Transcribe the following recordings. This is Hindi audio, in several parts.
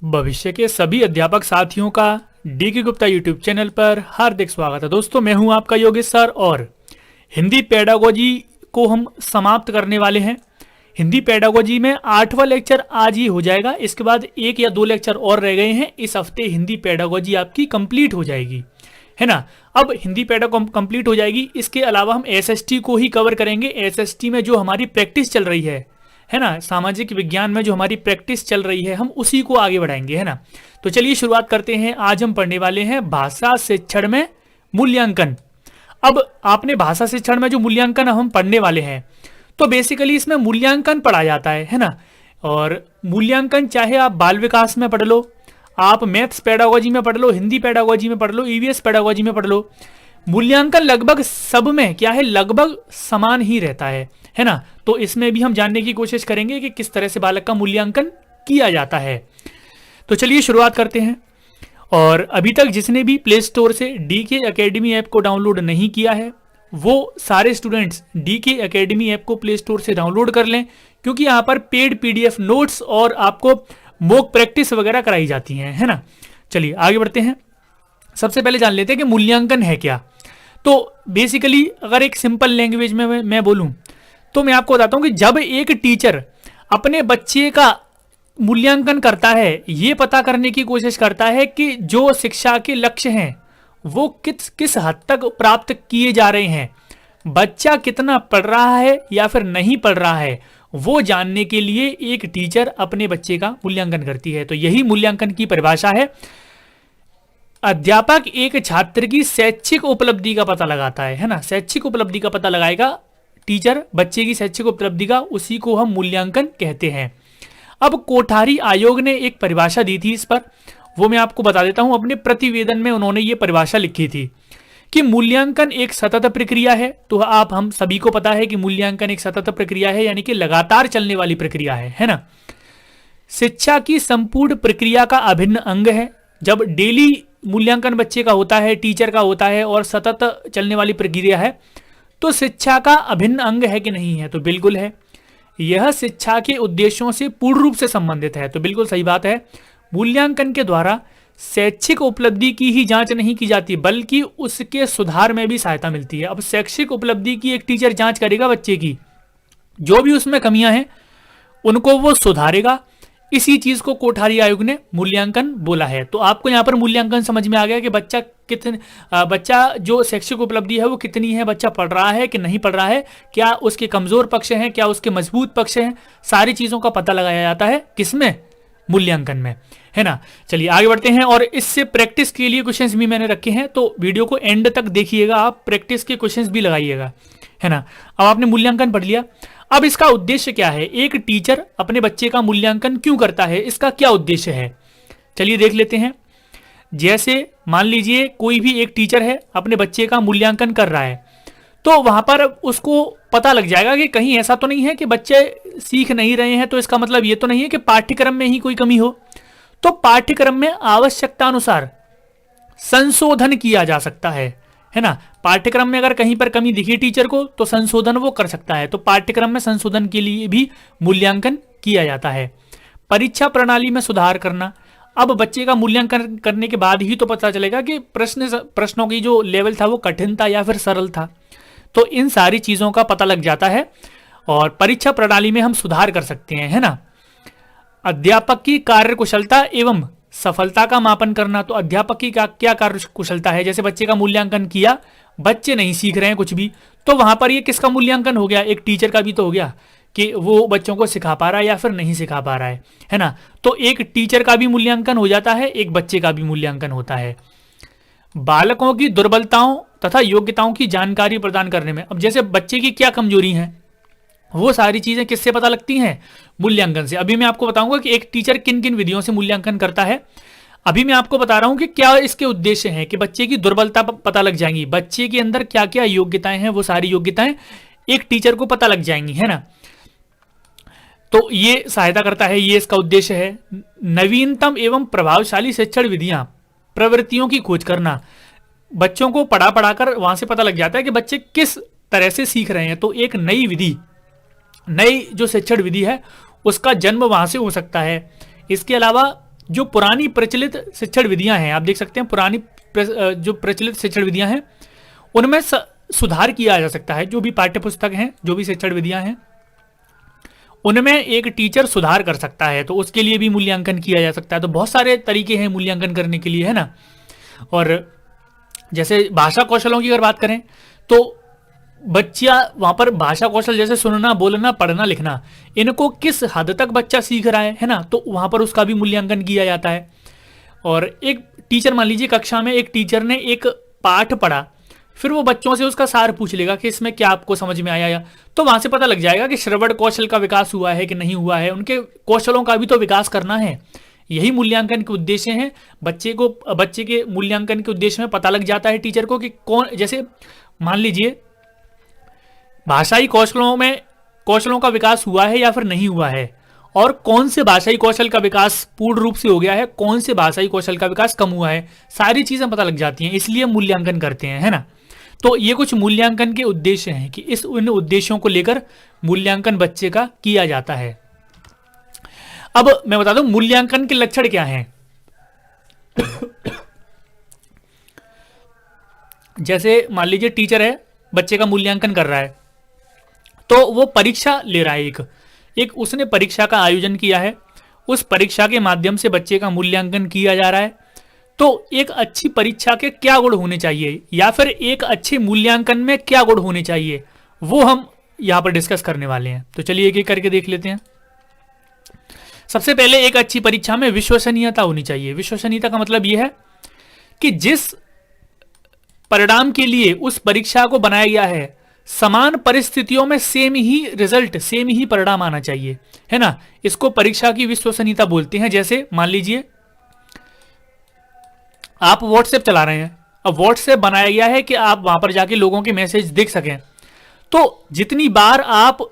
भविष्य के सभी अध्यापक साथियों का डी.के. गुप्ता यूट्यूब चैनल पर हार्दिक स्वागत है। दोस्तों, मैं हूं आपका योगेश सर और हिंदी पेडागोजी को हम समाप्त करने वाले हैं। हिंदी पेडागोजी में 8वां लेक्चर आज ही हो जाएगा। इसके बाद 1 या 2 लेक्चर और रह गए हैं। इस हफ्ते हिंदी पेडागोजी आपकी कंप्लीट हो जाएगी, है ना। अब हिंदी पेडागोजी कंप्लीट हो जाएगी। इसके अलावा हम एसएसटी को ही कवर करेंगे। एसएसटी में जो हमारी प्रैक्टिस चल रही है ना, सामाजिक विज्ञान में जो हमारी प्रैक्टिस चल रही है, हम उसी को आगे बढ़ाएंगे, है ना। तो चलिए शुरुआत करते हैं। आज हम पढ़ने वाले हैं भाषा शिक्षण में मूल्यांकन। अब आपने भाषा शिक्षण में जो मूल्यांकन हम पढ़ने वाले हैं, तो बेसिकली इसमें मूल्यांकन पढ़ा जाता है ना। और मूल्यांकन चाहे आप बाल विकास में पढ़ लो, आप मैथ्स पेडागोजी में पढ़ लो, हिंदी पेडागोजी में पढ़ लो, ईवीएस पेडागोजी में पढ़ लो, मूल्यांकन लगभग सब में क्या है, लगभग समान ही रहता है ना। तो इसमें भी हम जानने की कोशिश करेंगे कि किस तरह से बालक का मूल्यांकन किया जाता है। तो चलिए शुरुआत करते हैं। और अभी तक जिसने भी प्ले स्टोर से डी.के. एकेडमी ऐप को डाउनलोड नहीं किया है, वो सारे स्टूडेंट्स डी.के. एकेडमी ऐप को प्ले स्टोर से डाउनलोड कर लें, क्योंकि यहाँ पर पेड पीडीएफ नोट्स और आपको मॉक प्रैक्टिस वगैरह कराई जाती हैं, है ना। चलिए आगे बढ़ते हैं। सबसे पहले जान लेते हैं कि मूल्यांकन है क्या। तो बेसिकली अगर एक सिंपल लैंग्वेज में मैं बोलूं, तो मैं आपको बताता हूं कि जब एक टीचर अपने बच्चे का मूल्यांकन करता है, ये पता करने की कोशिश करता है कि जो शिक्षा के लक्ष्य हैं वो किस हद तक प्राप्त किए जा रहे हैं, बच्चा कितना पढ़ रहा है या फिर नहीं पढ़ रहा है, वो जानने के लिए एक टीचर अपने बच्चे का मूल्यांकन करती है। तो यही मूल्यांकन की परिभाषा है। अध्यापक एक छात्र की शैक्षिक उपलब्धि का पता लगाता है ना। शैक्षिक उपलब्धि का पता लगाएगा टीचर बच्चे की शैक्षिक उपलब्धि का, उसी को हम मूल्यांकन कहते हैं। अब कोठारी आयोग ने एक परिभाषा दी थी इस पर, वो मैं आपको बता देता हूं। अपने प्रतिवेदन में उन्होंने ये परिभाषा लिखी थी कि मूल्यांकन एक सतत प्रक्रिया है। तो हम सभी को पता है कि मूल्यांकन एक सतत प्रक्रिया है, यानी कि लगातार चलने वाली प्रक्रिया है ना। शिक्षा की संपूर्ण प्रक्रिया का अभिन्न अंग है। जब डेली मूल्यांकन बच्चे का होता है, टीचर का होता है, और सतत चलने वाली प्रक्रिया है, तो शिक्षा का अभिन्न अंग है कि नहीं है? तो बिल्कुल है। यह शिक्षा के उद्देश्यों से पूर्ण रूप से संबंधित है। तो बिल्कुल सही बात है। मूल्यांकन के द्वारा शैक्षिक उपलब्धि की ही जांच नहीं की जाती, बल्कि उसके सुधार में भी सहायता मिलती है। अब शैक्षिक उपलब्धि की एक टीचर जांच करेगा बच्चे की, जो भी उसमें कमियां हैं उनको वो सुधारेगा। इसी चीज को कोठारी आयोग ने मूल्यांकन बोला है। तो आपको यहाँ पर मूल्यांकन समझ में आ गया कि बच्चा जो शैक्षिक उपलब्धि है वो कितनी है, बच्चा पढ़ रहा है कि नहीं पढ़ रहा है, क्या उसके कमजोर पक्ष हैं, क्या उसके मजबूत पक्ष हैं, सारी चीजों का पता लगाया जाता है किसमें, मूल्यांकन में, है ना। चलिए आगे बढ़ते हैं। और इससे प्रैक्टिस के लिए क्वेश्चंस भी मैंने रखे हैं, तो वीडियो को एंड तक देखिएगा, आप प्रैक्टिस के क्वेश्चंस भी लगाइएगा, है ना। अब आपने मूल्यांकन पढ़ लिया। अब इसका उद्देश्य क्या है, एक टीचर अपने बच्चे का मूल्यांकन क्यों करता है, इसका क्या उद्देश्य है, चलिए देख लेते हैं। जैसे मान लीजिए कोई भी एक टीचर है, अपने बच्चे का मूल्यांकन कर रहा है, तो वहां पर उसको पता लग जाएगा कि कहीं ऐसा तो नहीं है कि बच्चे सीख नहीं रहे हैं, तो इसका मतलब ये तो नहीं है कि पाठ्यक्रम में ही कोई कमी हो। तो पाठ्यक्रम में आवश्यकता अनुसार संशोधन किया जा सकता है ना। पाठ्यक्रम में अगर कहीं पर कमी दिखी टीचर को, तो संशोधन वो कर सकता है। तो पाठ्यक्रम में संशोधन के लिए भी मूल्यांकन किया जाता है। परीक्षा प्रणाली में सुधार करना। अब बच्चे का मूल्यांकन करने के बाद ही तो पता चलेगा कि प्रश्नों की जो लेवल था वो कठिन था या फिर सरल था। तो इन सारी चीजों का पता लग जाता है और परीक्षा प्रणाली में हम सुधार कर सकते हैं, है ना। अध्यापक की कार्य कुशलता एवं सफलता का मापन करना। तो अध्यापक की क्या कार्य कुशलता है, जैसे बच्चे का मूल्यांकन किया, बच्चे नहीं सीख रहे हैं कुछ भी, तो वहां पर ये किसका मूल्यांकन हो गया, एक टीचर का भी तो हो गया कि वो बच्चों को सिखा पा रहा है या फिर नहीं सिखा पा रहा है ना। तो एक टीचर का भी मूल्यांकन हो जाता है, एक बच्चे का भी मूल्यांकन होता है। बालकों की दुर्बलताओं तथा योग्यताओं की जानकारी प्रदान करने में। अब जैसे बच्चे की क्या कमजोरी है, वो सारी चीजें किससे पता लगती हैं, मूल्यांकन से। अभी मैं आपको बताऊंगा कि एक टीचर किन किन विधियों से मूल्यांकन करता है। अभी मैं आपको बता रहा हूं कि क्या इसके उद्देश्य हैं, कि बच्चे की दुर्बलता पता लग जाएंगी, बच्चे के अंदर क्या क्या योग्यताएं हैं, वो सारी योग्यताएं एक टीचर को पता लग जाएंगी, है ना। तो ये सहायता करता है, ये इसका उद्देश्य है। नवीनतम एवं प्रभावशाली शिक्षण विधियां, प्रवृत्तियों की खोज करना। बच्चों को पढ़ाकर वहां से पता लग जाता है कि बच्चे किस तरह से सीख रहे हैं। तो एक नई विधि, नई जो शिक्षण विधि है, उसका जन्म वहां से हो सकता है। इसके अलावा जो पुरानी प्रचलित शिक्षण विधियां हैं, आप देख सकते हैं पुरानी जो प्रचलित शिक्षण विधियां हैं उनमें सुधार किया जा सकता है। जो भी पाठ्य पुस्तक हैं, जो भी शिक्षण विधियां हैं, उनमें एक टीचर सुधार कर सकता है, तो उसके लिए भी मूल्यांकन किया जा सकता है। तो बहुत सारे तरीके हैं मूल्यांकन करने के लिए, है ना। और जैसे भाषा कौशलों की अगर बात करें तो बच्चा वहां पर भाषा कौशल जैसे सुनना, बोलना, पढ़ना, लिखना, इनको किस हद तक बच्चा सीख रहा है ना, तो वहां पर उसका भी मूल्यांकन किया जाता है। और एक टीचर, मान लीजिए कक्षा में एक टीचर ने एक पाठ पढ़ा, फिर वो बच्चों से उसका सार पूछ लेगा कि इसमें क्या आपको समझ में आया, या तो वहां से पता लग जाएगा कि श्रवण कौशल का विकास हुआ है कि नहीं हुआ है। उनके कौशलों का भी तो विकास करना है। यही मूल्यांकन के उद्देश्य हैं। बच्चे के मूल्यांकन के उद्देश्य में पता लग जाता है टीचर को कि कौन, जैसे मान लीजिए भाषाई कौशलों का विकास हुआ है या फिर नहीं हुआ है, और कौन से भाषाई कौशल का विकास पूर्ण रूप से हो गया है, कौन से भाषाई कौशल का विकास कम हुआ है, सारी चीजें पता लग जाती हैं। इसलिए मूल्यांकन करते हैं, है ना। तो ये कुछ मूल्यांकन के उद्देश्य हैं कि उन उद्देश्यों को लेकर मूल्यांकन बच्चे का किया जाता है। अब मैं बता दूं मूल्यांकन के लक्षण क्या हैं। जैसे मान लीजिए टीचर है, बच्चे का मूल्यांकन कर रहा है, तो वो परीक्षा ले रहा है, एक उसने परीक्षा का आयोजन किया है, उस परीक्षा के माध्यम से बच्चे का मूल्यांकन किया जा रहा है। तो एक अच्छी परीक्षा के क्या गुण होने चाहिए, या फिर एक अच्छे मूल्यांकन में क्या गुण होने चाहिए, वो हम यहां पर डिस्कस करने वाले हैं। तो चलिए एक एक करके देख लेते हैं। सबसे पहले एक अच्छी परीक्षा में विश्वसनीयता होनी चाहिए। विश्वसनीयता का मतलब यह है कि जिस परिणाम के लिए उस परीक्षा को बनाया गया है, समान परिस्थितियों में सेम ही रिजल्ट, सेम ही परिणाम आना चाहिए, है ना। इसको परीक्षा की विश्वसनीयता बोलते हैं। जैसे मान लीजिए आप व्हाट्सएप चला रहे हैं, अब व्हाट्सएप बनाया गया है कि आप वहां पर जाके लोगों के मैसेज देख सकें, तो जितनी बार आप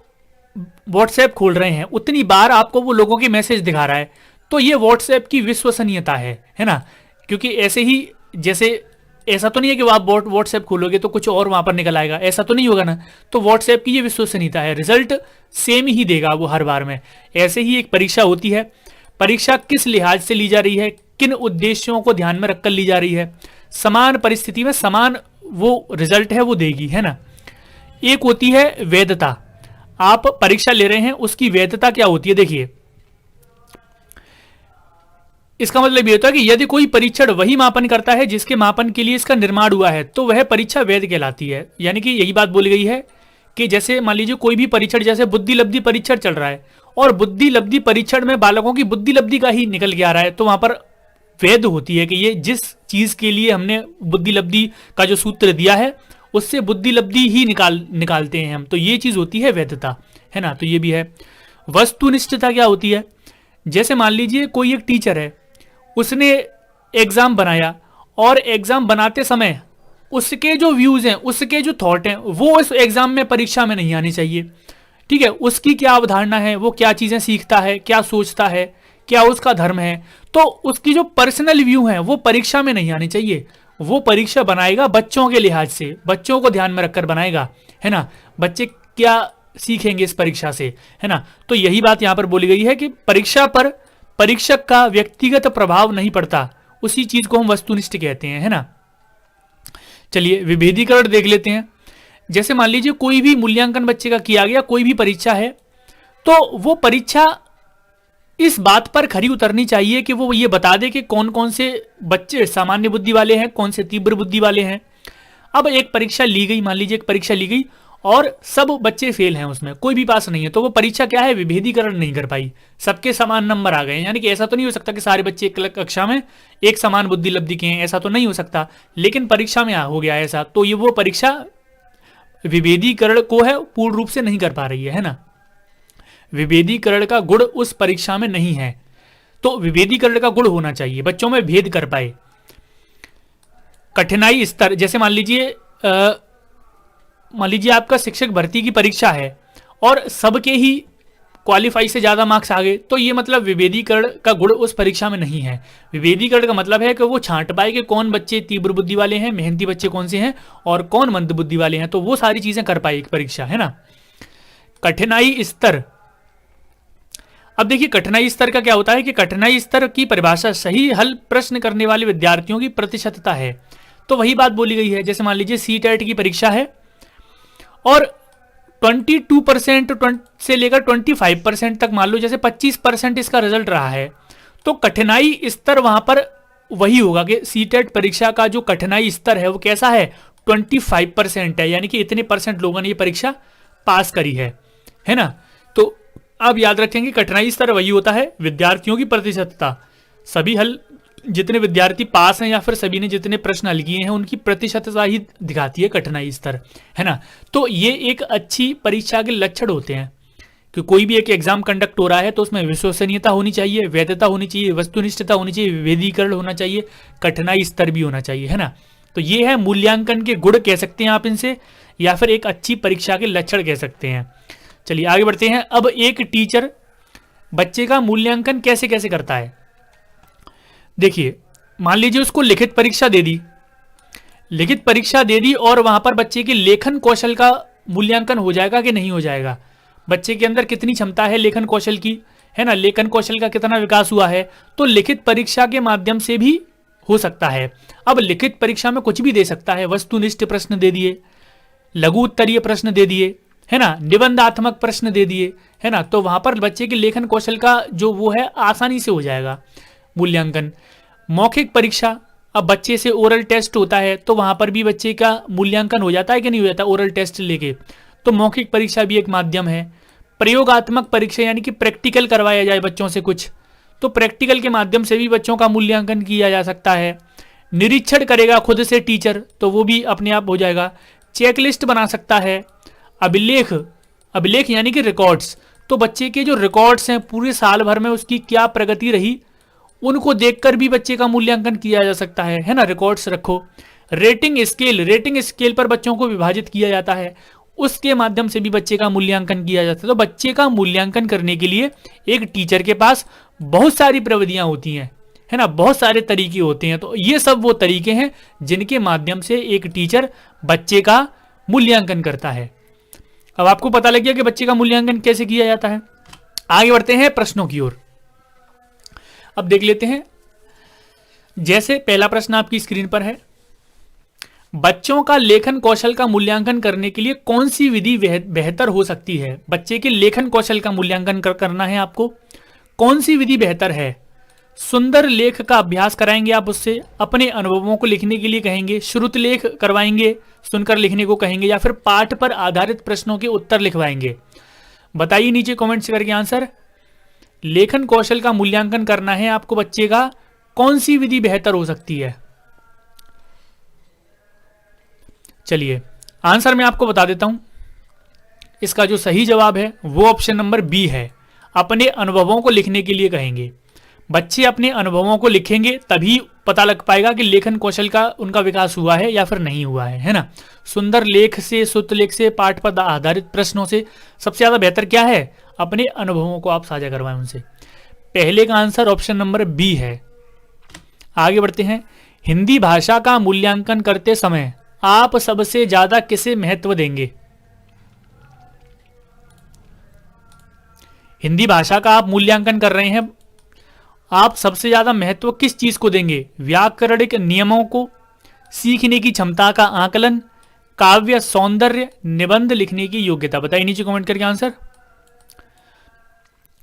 व्हाट्सएप खोल रहे हैं उतनी बार आपको वो लोगों के मैसेज दिखा रहा है, तो ये व्हाट्सएप की विश्वसनीयता है ना। क्योंकि ऐसे ही, जैसे ऐसा तो नहीं है कि आप व्हाट्सएप खोलोगे तो कुछ और वहां पर निकल आएगा, ऐसा तो नहीं होगा ना। तो व्हाट्सएप की ये विश्वसनीयता है, रिजल्ट सेम ही देगा वो हर बार में। ऐसे ही एक परीक्षा होती है, परीक्षा किस लिहाज से ली जा रही है, किन उद्देश्यों को ध्यान में रखकर ली जा रही है, समान परिस्थिति में समान वो रिजल्ट है वो देगी, है ना। एक होती है वैधता, आप परीक्षा ले रहे हैं उसकी वैधता क्या होती है। देखिए इसका मतलब ये होता है कि यदि कोई परीक्षण वही मापन करता है जिसके मापन के लिए इसका निर्माण हुआ है, तो वह परीक्षा वैध कहलाती है। यानी कि यही बात बोली गई है कि जैसे मान लीजिए कोई भी परीक्षण, जैसे बुद्धि लब्धि परीक्षण चल रहा है और बुद्धि लब्धि परीक्षण में बालकों की बुद्धि लब्धि का ही निकल के आ रहा है, तो वहां पर वैध होती है कि ये जिस चीज के लिए हमने बुद्धि लब्धि का जो सूत्र दिया है उससे बुद्धि लब्धि ही निकालते हैं हम, तो ये चीज होती है वैधता, है ना। तो ये भी है। वस्तुनिष्ठता क्या होती है। जैसे मान लीजिए कोई एक टीचर है, उसने एग्जाम बनाया और एग्जाम बनाते समय उसके जो व्यूज हैं, उसके जो थॉट हैं, वो इस एग्जाम में, परीक्षा में नहीं आनी चाहिए। ठीक है, उसकी क्या अवधारणा है, वो क्या चीजें सीखता है, क्या सोचता है, क्या उसका धर्म है, तो उसकी जो पर्सनल व्यू है वो परीक्षा में नहीं आनी चाहिए। वो परीक्षा बनाएगा बच्चों के लिहाज से, बच्चों को ध्यान में रखकर बनाएगा, है ना। बच्चे क्या सीखेंगे इस परीक्षा से, है ना। तो यही बात यहां पर बोली गई है कि परीक्षा पर परीक्षक का व्यक्तिगत प्रभाव नहीं पड़ता, उसी चीज को हम वस्तुनिष्ठ कहते हैं, है ना। चलिए विभेदीकरण देख लेते हैं। जैसे मान लीजिए कोई भी मूल्यांकन बच्चे का किया गया, कोई भी परीक्षा है, तो वो परीक्षा इस बात पर खरी उतरनी चाहिए कि वो ये बता दे कि कौन कौन से बच्चे सामान्य बुद्धि वाले हैं, कौन से तीव्र बुद्धि वाले हैं। अब एक परीक्षा ली गई, मान लीजिए एक परीक्षा ली गई और सब बच्चे फेल हैं, उसमें कोई भी पास नहीं है, तो वो परीक्षा क्या है, विभेदीकरण नहीं कर पाई, सबके समान नंबर आ गए। यानी कि ऐसा तो नहीं हो सकता कि सारे बच्चे एक कक्षा में एक समान बुद्धि लब्धि के हैं, ऐसा तो नहीं हो सकता, लेकिन परीक्षा में हो गया ऐसा, तो ये वो परीक्षा विभेदीकरण को है पूर्ण रूप से नहीं कर पा रही है ना। विभेदीकरण का गुण उस परीक्षा में नहीं है, तो विभेदीकरण का गुण होना चाहिए, बच्चों में भेद कर पाए। कठिनाई स्तर, जैसे मान लीजिए आपका शिक्षक भर्ती की परीक्षा है और सबके ही क्वालिफाई से ज्यादा मार्क्स आ गए, तो ये मतलब विभेदीकरण का गुण उस परीक्षा में नहीं है। विभेदीकरण का मतलब है कि वो छांट पाए कि कौन बच्चे तीव्र बुद्धि वाले हैं, मेहनती बच्चे कौन से हैं और कौन मंद बुद्धि वाले हैं, तो वो सारी चीजें कर पाए एक परीक्षा, है ना। कठिनाई स्तर, अब देखिए कठिनाई स्तर का क्या होता है कि कठिनाई स्तर की परिभाषा सही हल प्रश्न करने वाले विद्यार्थियों की प्रतिशतता है। तो वही बात बोली गई है, जैसे मान लीजिए सीटेट की परीक्षा है और 22% से लेकर 25% तक, मान लो जैसे 25% इसका रिजल्ट रहा है, तो कठिनाई स्तर वहां पर वही होगा कि सीटेट परीक्षा का जो कठिनाई स्तर है वो कैसा है, 25% है, यानी कि इतने परसेंट लोगों ने ये परीक्षा पास करी है ना। तो आप याद रखेंगे कठिनाई स्तर वही होता है, विद्यार्थियों की प्रतिशतता, सभी हल जितने विद्यार्थी पास हैं या फिर सभी ने जितने प्रश्न हल किए हैं उनकी प्रतिशतता ही दिखाती है कठिनाई स्तर, है ना। तो ये एक अच्छी परीक्षा के लक्षण होते हैं कि कोई भी एक एग्जाम कंडक्ट हो रहा है तो उसमें विश्वसनीयता होनी चाहिए, वैधता होनी चाहिए, वस्तुनिष्ठता होनी चाहिए, विवेदीकरण होना चाहिए, कठिनाई स्तर भी होना चाहिए, है ना। तो ये है मूल्यांकन के गुण कह सकते हैं आप इनसे, या फिर एक अच्छी परीक्षा के लक्षण कह सकते हैं। चलिए आगे बढ़ते हैं। अब एक टीचर बच्चे का मूल्यांकन कैसे कैसे करता है। देखिए मान लीजिए उसको लिखित परीक्षा दे दी, लिखित परीक्षा दे दी और वहां पर बच्चे के लेखन कौशल का मूल्यांकन हो जाएगा कि नहीं हो जाएगा, बच्चे के अंदर कितनी क्षमता है लेखन कौशल की, है ना, लेखन कौशल का कितना विकास हुआ है, तो लिखित परीक्षा के माध्यम से भी हो सकता है। अब लिखित परीक्षा में कुछ भी दे सकता है, वस्तुनिष्ठ प्रश्न दे दिए, लघु उत्तरीय प्रश्न दे दिए, है ना, निबंधात्मक प्रश्न दे दिए, है ना, तो वहां पर बच्चे के लेखन कौशल का जो वो है आसानी से हो जाएगा मूल्यांकन। मौखिक परीक्षा, अब बच्चे से ओरल टेस्ट होता है तो वहां पर भी बच्चे का मूल्यांकन हो जाता है कि नहीं हो जाता ओरल टेस्ट लेके, तो मौखिक परीक्षा भी एक माध्यम है। प्रयोगात्मक परीक्षा यानी कि प्रैक्टिकल करवाया जाए बच्चों से कुछ, तो प्रैक्टिकल के माध्यम से भी बच्चों का मूल्यांकन किया जा सकता है। निरीक्षण करेगा खुद से टीचर तो वो भी अपने आप हो जाएगा। चेकलिस्ट बना सकता है। अभिलेख, अभिलेख यानी कि रिकॉर्ड्स, तो बच्चे के जो रिकॉर्ड्स हैं पूरे साल भर में उसकी क्या प्रगति रही उनको देखकर भी बच्चे का मूल्यांकन किया जा सकता है ना, रिकॉर्ड्स रखो। रेटिंग स्केल, रेटिंग स्केल पर बच्चों को विभाजित किया जाता है, उसके माध्यम से भी बच्चे का मूल्यांकन किया जाता है। तो बच्चे का मूल्यांकन करने के लिए एक टीचर के पास बहुत सारी प्रविधियां होती हैं, है ना, बहुत सारे तरीके होते हैं। तो ये सब वो तरीके हैं जिनके माध्यम से एक टीचर बच्चे का मूल्यांकन करता है। अब आपको पता लग गया कि बच्चे का मूल्यांकन कैसे किया जाता है। आगे बढ़ते हैं प्रश्नों की ओर। अब देख लेते हैं, जैसे पहला प्रश्न आपकी स्क्रीन पर है, बच्चों का लेखन कौशल का मूल्यांकन करने के लिए कौन सी विधि बेहतर हो सकती है। बच्चे के लेखन कौशल का मूल्यांकन करना है आपको, कौन सी विधि बेहतर है। सुंदर लेख का अभ्यास कराएंगे आप उससे, अपने अनुभवों को लिखने के लिए कहेंगे, श्रुत लेख करवाएंगे, सुनकर लिखने को कहेंगे, या फिर पाठ पर आधारित प्रश्नों के उत्तर लिखवाएंगे। बताइए नीचे कमेंट्स करके आंसर। लेखन कौशल का मूल्यांकन करना है आपको बच्चे का, कौन सी विधि बेहतर हो सकती है। चलिए आंसर मैं आपको बता देता हूं, इसका जो सही जवाब है वो ऑप्शन नंबर बी है, अपने अनुभवों को लिखने के लिए कहेंगे। बच्चे अपने अनुभवों को लिखेंगे तभी पता लग पाएगा कि लेखन कौशल का उनका विकास हुआ है या फिर नहीं हुआ है ना। सुंदर लेख से, शुद्ध लेख से, पाठ पर आधारित प्रश्नों से सबसे ज्यादा बेहतर क्या है, अपने अनुभवों को आप साझा करवाएं उनसे। पहले का आंसर ऑप्शन नंबर बी है। आगे बढ़ते हैं। हिंदी भाषा का मूल्यांकन करते समय आप सबसे ज्यादा किसे महत्व देंगे। हिंदी भाषा का आप मूल्यांकन कर रहे हैं, आप सबसे ज्यादा महत्व किस चीज को देंगे। व्याकरणिक नियमों को, सीखने की क्षमता का आकलन, काव्य सौंदर्य, निबंध लिखने की योग्यता। बताइए नीचे कमेंट करके आंसर।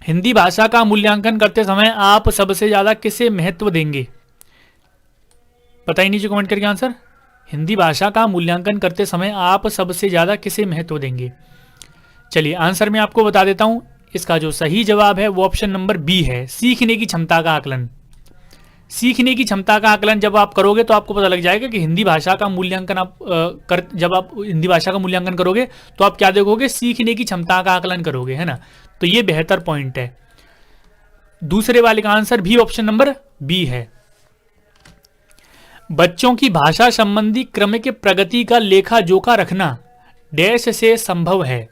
हिंदी भाषा का मूल्यांकन करते समय आप सबसे ज्यादा किसे महत्व देंगे। बताइए नीचे कमेंट करके आंसर। हिंदी भाषा का मूल्यांकन करते समय आप सबसे ज्यादा किसे महत्व देंगे। चलिए आंसर मैं आपको बता देता हूं, इसका जो सही जवाब है वो ऑप्शन नंबर बी है, सीखने की क्षमता का आकलन। सीखने की क्षमता का आकलन जब आप करोगे तो आपको पता लग जाएगा कि हिंदी भाषा का मूल्यांकन आप जब आप हिंदी भाषा का मूल्यांकन करोगे तो आप क्या देखोगे, सीखने की क्षमता का आकलन करोगे, है ना। तो ये बेहतर पॉइंट है। दूसरे वाले का आंसर भी ऑप्शन नंबर बी है। बच्चों की भाषा संबंधी क्रमिक प्रगति का लेखा जोखा रखना डैश से संभव है।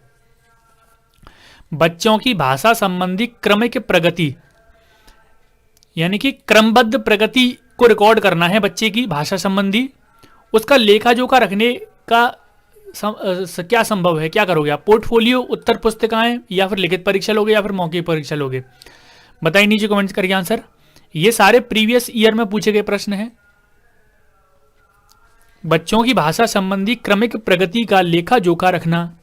बच्चों की भाषा संबंधी क्रमिक प्रगति यानी कि क्रमबद्ध प्रगति को रिकॉर्ड करना है बच्चे की भाषा संबंधी, उसका लेखा जोखा रखने का क्या संभव है, क्या करोगे आप? पोर्टफोलियो, उत्तर पुस्तिकाएं, या फिर लिखित परीक्षा लोगे, या फिर मौखिक परीक्षा लोगे? बताइए नीचे कमेंट्स करके आंसर। ये सारे प्रीवियस ईयर में पूछे गए प्रश्न हैं। बच्चों की भाषा संबंधी क्रमिक प्रगति का लेखा जोखा रखना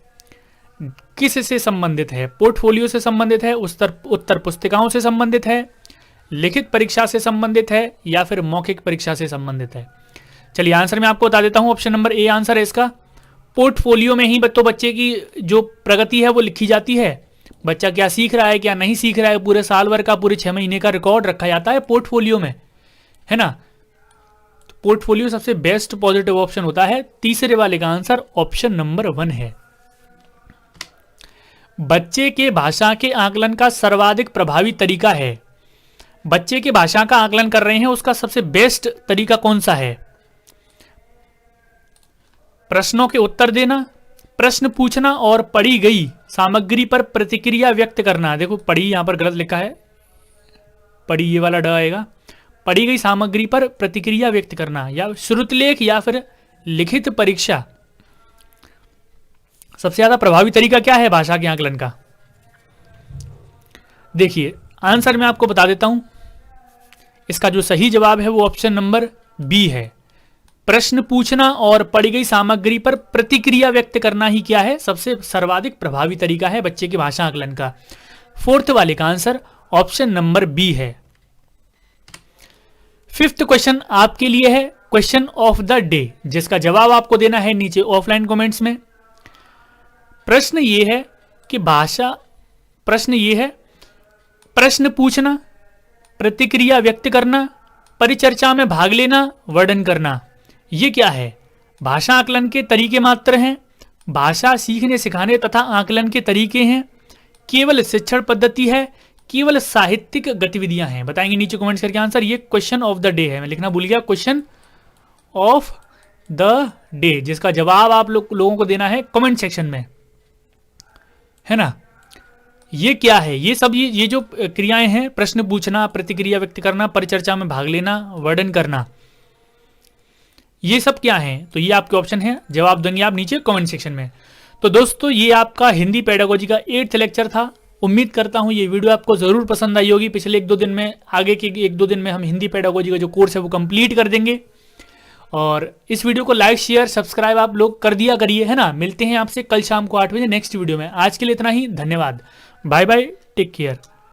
किस से संबंधित है? पोर्टफोलियो से संबंधित है, उत्तर पुस्तिकाओं से संबंधित है, लिखित परीक्षा से संबंधित है, या फिर मौखिक परीक्षा से संबंधित है? चलिए आंसर मैं आपको बता देता हूं। ऑप्शन नंबर ए आंसर है इसका। पोर्टफोलियो में ही बच्चे की जो प्रगति है वो लिखी जाती है। बच्चा क्या सीख रहा है, क्या नहीं सीख रहा है, पूरे साल भर का, पूरे 6 महीने का रिकॉर्ड रखा जाता है पोर्टफोलियो में, है ना। पोर्टफोलियो सबसे बेस्ट पॉजिटिव ऑप्शन होता है। तीसरे वाले का आंसर ऑप्शन नंबर 1 है। बच्चे के भाषा के आकलन का सर्वाधिक प्रभावी तरीका है। बच्चे के भाषा का आकलन कर रहे हैं, उसका सबसे बेस्ट तरीका कौन सा है? प्रश्नों के उत्तर देना, प्रश्न पूछना, और पढ़ी गई सामग्री पर प्रतिक्रिया व्यक्त करना। देखो पढ़ी यहां पर गलत लिखा है, पढ़ी ये वाला ड आएगा। पढ़ी गई सामग्री पर प्रतिक्रिया व्यक्त करना, या श्रुतलेख, या फिर लिखित परीक्षा। सबसे ज्यादा प्रभावी तरीका क्या है भाषा के आकलन का? देखिए आंसर मैं आपको बता देता हूं। इसका जो सही जवाब है वो ऑप्शन नंबर बी है। प्रश्न पूछना और पढ़ी गई सामग्री पर प्रतिक्रिया व्यक्त करना ही क्या है? सबसे सर्वाधिक प्रभावी तरीका है बच्चे के भाषा आकलन का। फोर्थ वाले का आंसर ऑप्शन नंबर बी है। फिफ्थ क्वेश्चन आपके लिए है क्वेश्चन ऑफ द डे, जिसका जवाब आपको देना है नीचे ऑफलाइन कमेंट्स में। प्रश्न ये है कि प्रश्न पूछना, प्रतिक्रिया व्यक्त करना, परिचर्चा में भाग लेना, वर्णन करना, ये क्या है? भाषा आकलन के तरीके मात्र हैं, भाषा सीखने सिखाने तथा आकलन के तरीके हैं, केवल शिक्षण पद्धति है, केवल साहित्यिक गतिविधियां हैं? बताएंगे नीचे कमेंट्स करके आंसर। ये क्वेश्चन ऑफ द डे है, मैं लिखना भूल गया, क्वेश्चन ऑफ द डे, जिसका जवाब आप लोगों को देना है कमेंट सेक्शन में, है ना। ये क्या है? ये सब ये जो क्रियाएं हैं, प्रश्न पूछना, प्रतिक्रिया व्यक्त करना, परिचर्चा में भाग लेना, वर्णन करना, ये सब क्या हैं? तो ये आपके ऑप्शन है, जवाब देंगे आप नीचे कमेंट सेक्शन में। तो दोस्तों ये आपका हिंदी पेडागोजी का 8th लेक्चर था। उम्मीद करता हूं ये वीडियो आपको जरूर पसंद आई होगी। पिछले 1-2 दिन में, आगे के 1-2 दिन में हम हिंदी पेडागोजी का जो कोर्स है वो कंप्लीट कर देंगे। और इस वीडियो को लाइक, शेयर, सब्सक्राइब आप लोग कर दिया करिए, है ना। मिलते हैं आपसे कल शाम को 8 बजे नेक्स्ट वीडियो में। आज के लिए इतना ही, धन्यवाद, बाय बाय, टेक केयर।